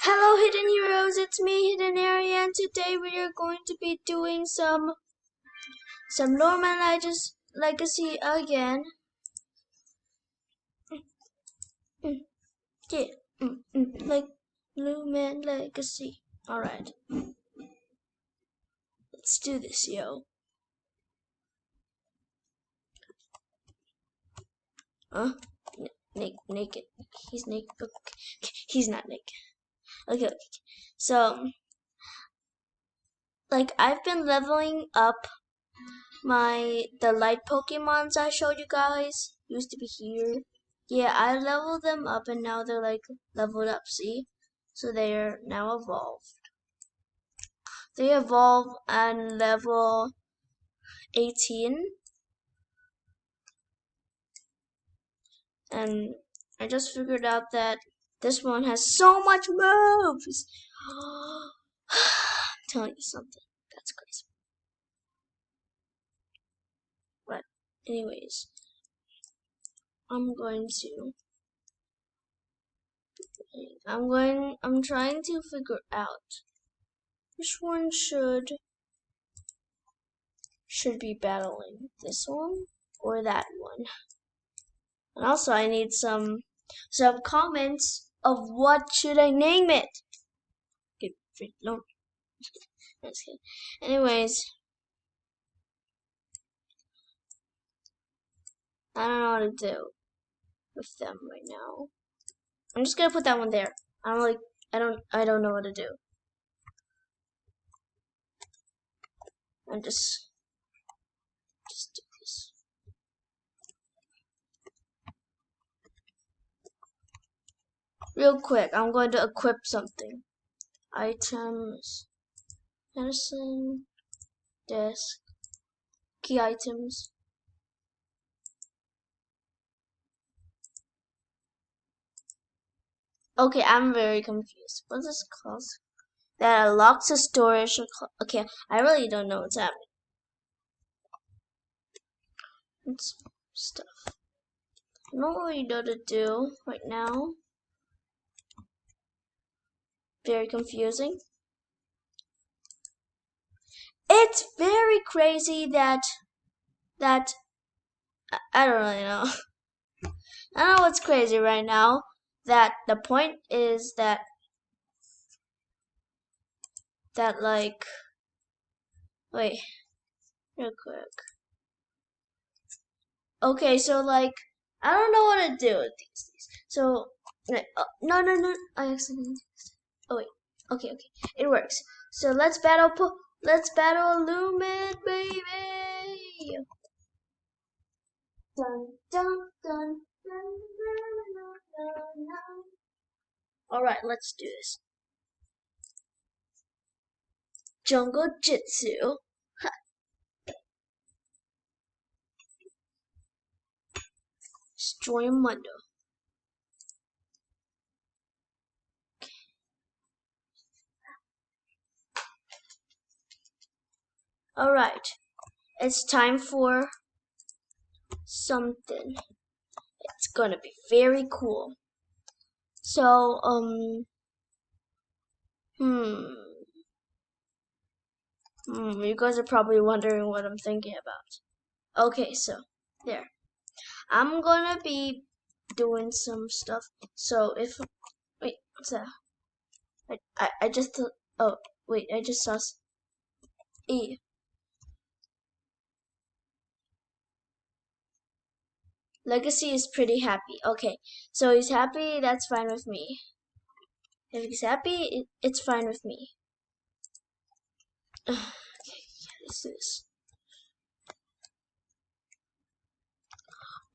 Hello Hidden Heroes, it's me Hidden Area, and today we are going to be doing some Loomian Legacy again. Yeah, like Loomian Legacy. Alright, let's do this, yo. Huh? Naked. He's naked. Okay. He's not naked. Okay. So, I've been leveling up the light Pokemons I showed you guys. Used to be here. Yeah, I leveled them up and now they're leveled up, see? So they are now evolved. They evolve on level 18. And I just figured out that this one has so much moves! I'm telling you something. That's crazy. But anyways, I'm trying to figure out which one should be battling, this one or that one. And also I need some comments of what should I name it. Get free loan. Just kidding. Anyways, I don't know what to do with them right now. I'm just gonna put that one there. I don't know what to do. I'm just do this. Real quick, I'm going to equip something. Items, medicine, desk, key items. Okay, I'm very confused. What's this called? That unlocks the storage. Okay, I really don't know what's happening. It's stuff. I don't really know what to do right now. Very confusing. It's very crazy that I don't really know. I don't know what's crazy right now. That the point is that wait, real quick. Okay, so I don't know what to do with these. So no, I accidentally. Oh wait, okay, it works. So let's battle Loomian, baby. Dun dun dun dun dun dun dun. All right, let's do this. Jungle Jitsu. Destroy Mundo. Alright, it's time for something. It's gonna be very cool. So, you guys are probably wondering what I'm thinking about. Okay, so, there. I'm gonna be doing some stuff. So, wait, what's that? I just, oh, wait, I just saw, E. Legacy is pretty happy. Okay, so he's happy, that's fine with me. If he's happy, it's fine with me. Okay, let's do this.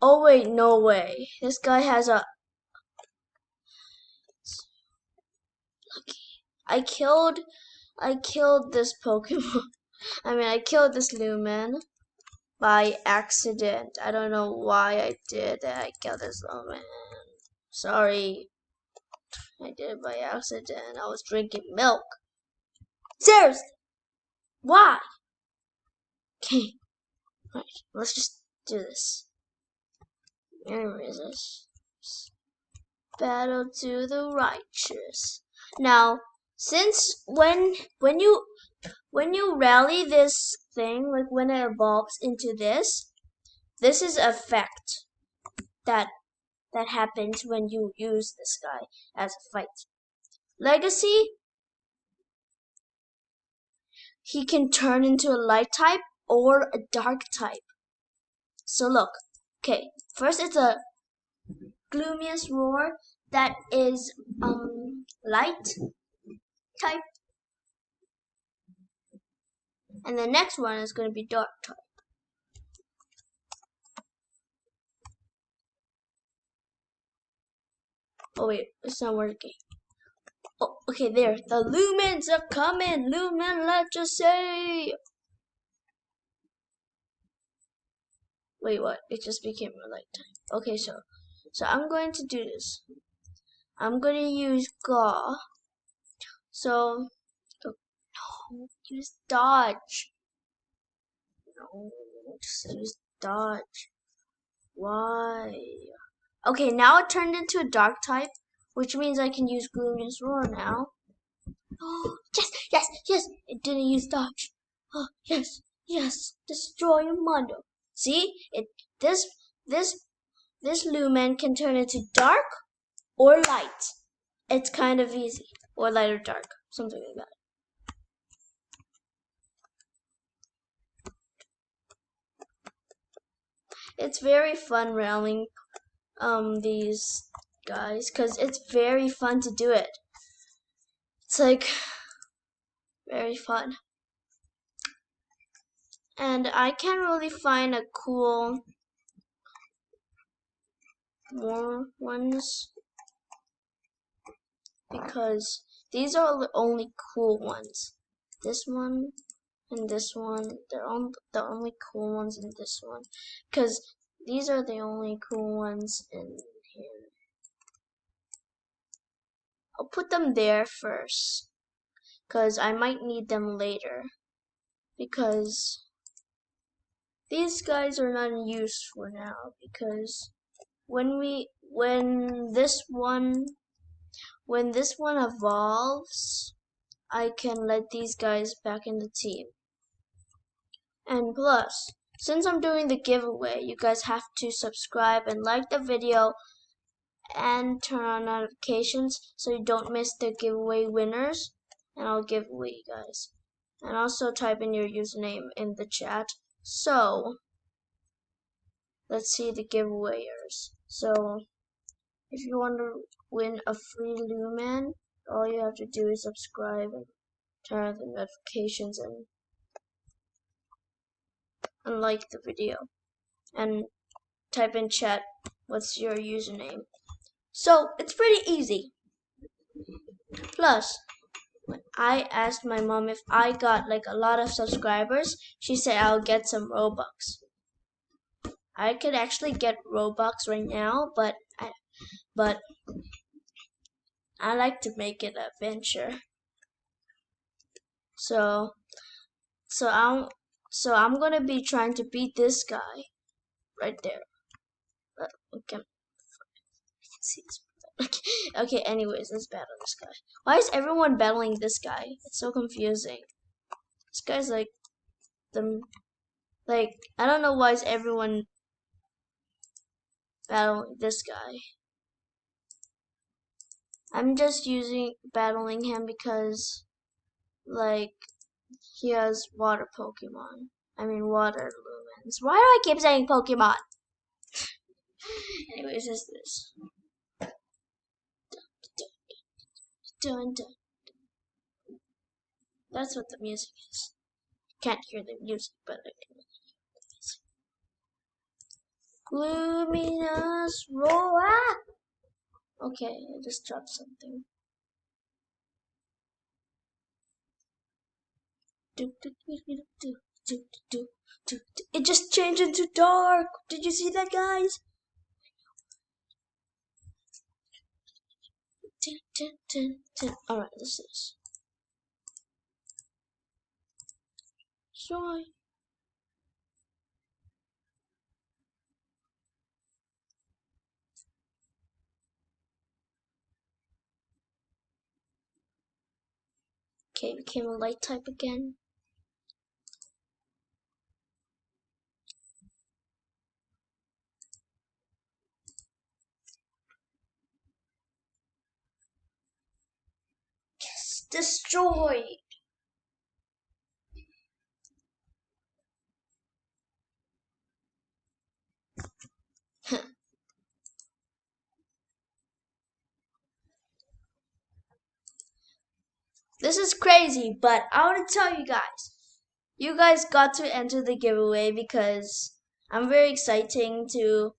Oh wait, no way. This guy has a... Lucky. I killed this Pokemon. I killed this Loomian by accident. I don't know why I did that. I killed this Loomian. Sorry. I did it by accident. I was drinking milk. Seriously. Why? Okay. Right. Let's just do this. Where is this? Battle to the righteous. Now, since when you rally this thing, like when it evolves into this is effect that happens when you use this guy as a fight. Legacy, he can turn into a light type or a dark type. So look, okay, first it's a gloomiest roar that is light type, and the next one is going to be dark type. Oh wait, it's not working. Oh, okay, there. The Lumens are coming. Lumen, let's just say. Wait, what? It just became a light type. Okay, so I'm going to do this. I'm going to use Gaw. So, oh, no, use Dodge. No, just use Dodge. Why? Okay, now it turned into a dark type, which means I can use Gloomiest Roar now. Oh, yes, yes, yes! It didn't use Dodge. Oh, yes, yes! Destroy your Mondo. See, this this Lumen can turn into dark or light. It's kind of easy, or light or dark, something like that. It's very fun rallying these guys because it's very fun to do it. It's like very fun. And I can't really find a cool more ones because these are the only cool ones. This one and this one, they're the only cool ones in this one because these are the only cool ones in here. I'll put them there first because I might need them later because these guys are not in use for now because when this one evolves, I can let these guys back in the team. And plus, since I'm doing the giveaway, you guys have to subscribe and like the video and turn on notifications so you don't miss the giveaway winners. And I'll give away you guys. And also type in your username in the chat. So, let's see the giveawayers. So, if you want to win a free Lumen, all you have to do is subscribe and turn on the notifications and like the video. And type in chat what's your username. So, it's pretty easy. Plus, when I asked my mom if I got like a lot of subscribers, she said I'll get some Robux. I could actually get Robux right now, but I like to make it an adventure. So I'm gonna be trying to beat this guy right there. Okay, see this. Okay, anyways, let's battle this guy. Why is everyone battling this guy? It's so confusing. This guy's like I don't know why is everyone battling this guy. I'm just battling him because like he has water Pokemon. I mean water Lumens. Why do I keep saying Pokemon? Anyways, it's this. Dun, dun. That's what the music is. Can't hear the music, but I can hear the music. Luminous roar. Okay, I just dropped something. It just changed into dark. Did you see that, guys? Alright, this is. Sorry. Okay, became a light type again. Yes, destroyed. This is crazy, but I want to tell you guys. You guys got to enter the giveaway because I'm very exciting to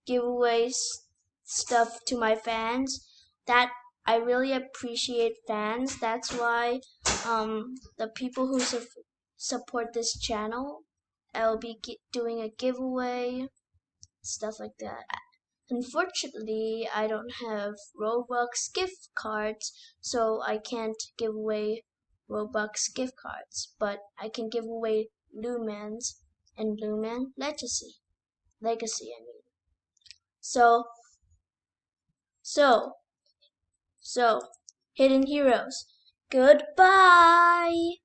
give away stuff to my fans. That I really appreciate fans. That's why the people who support this channel, I'll be doing a giveaway, stuff like that. Unfortunately, I don't have Robux gift cards, so I can't give away Robux gift cards, but I can give away Lumens and Lumen Legacy. Legacy, I mean. So, so, so, Hidden Heroes. Goodbye!